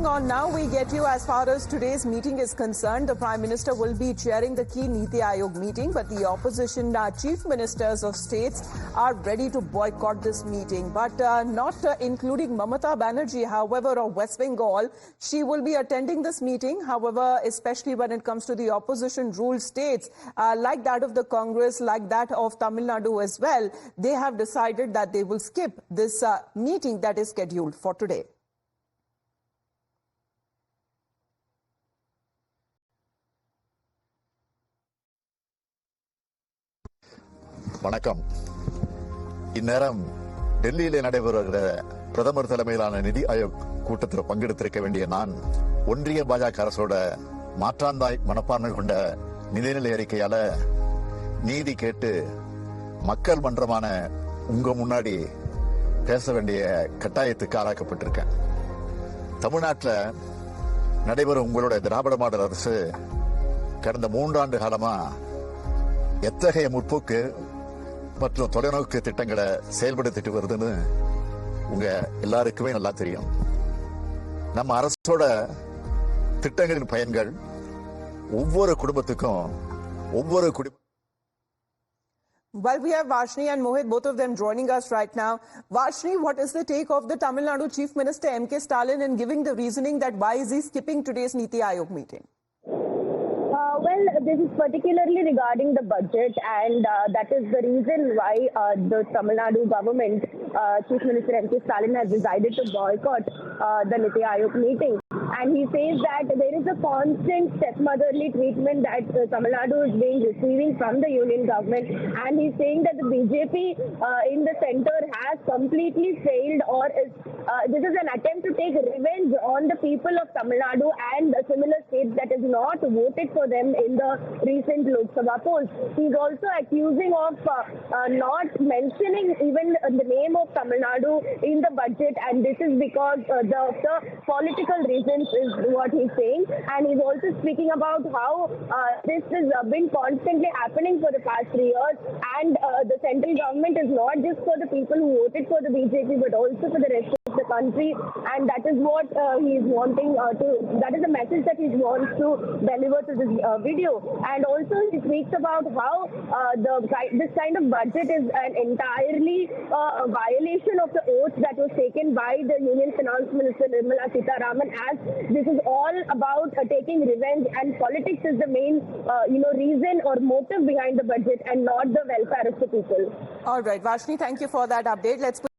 on now, we get you as far as today's meeting is concerned. The Prime Minister will be chairing the key Niti Aayog meeting, but the opposition chief ministers of states are ready to boycott this meeting, but not including Mamata Banerjee, however, of West Bengal. She will be attending this meeting. However, especially when it comes to the opposition-ruled states, like that of the Congress, like that of Tamil Nadu as well, they have decided that they will skip this meeting that is scheduled for today. வணக்கம். இந்நேரம் டெல்லியில் நடைபெறுகிற பிரதமர் தலைமையிலான நிதி ஆயோக் கூட்டத்தில் பங்கெடுத்திருக்க வேண்டிய நான் ஒன்றிய பாஜக அரசோட மாற்றாந்தாய் மனப்பான்மை கொண்ட நிதிநிலை அறிக்கையால நீதி கேட்டு மக்கள் மன்றமான உங்க முன்னாடி பேச வேண்டிய கட்டாயத்துக்கு ஆளாக்கப்பட்டிருக்கேன். தமிழ்நாட்டில் நடைபெறும் உங்களுடைய திராவிட மாடல் அரசு கடந்த 3 ஆண்டு காலமா எத்தகைய முற்போக்கு மற்றும் தொலைநோக்கு திட்டங்களை செயல்படுத்திட்டு வருதுன்னு உங்க எல்லாருக்குமே நல்லா தெரியும். நம்ம அரசோட திட்டங்களின் பயன்கள் ஒவ்வொரு குடும்பத்துக்கும் Well, we have Varshini and Mohit, both of them joining us right now. Varshini, what is the take of the Tamil Nadu Chief Minister M.K. Stalin in giving the reasoning that why is he skipping today's Niti Aayog meeting? Well, this is particularly regarding the budget, and that is the reason why the Tamil Nadu government, Chief Minister M.K. Stalin has decided to boycott the Niti Aayog meeting. And he says that there is a constant stepmotherly treatment that Tamil Nadu is receiving from the union government, and he's saying that the BJP in the center has completely failed, or this is an attempt to take revenge on the people of Tamil Nadu and similar states that has not voted for them in the recent Lok Sabha polls. He's also accusing of not mentioning even the name of Tamil Nadu in the budget, and this is because the political reasons is what he's saying. And he's also speaking about how this has been constantly happening for the past 3 years, and the central government is not just for the people who voted for the BJP but also for the rest of the country, and that is what he's wanting that is the message that he wants to deliver to this video. And also he speaks about how this kind of budget is an entirely violation of the oath that was taken by the Union Finance Minister Nirmala Sitharaman, as this is all about taking revenge, and politics is the main reason or motive behind the budget and not the welfare of the people. All right, Varshini, thank you for that update. Let's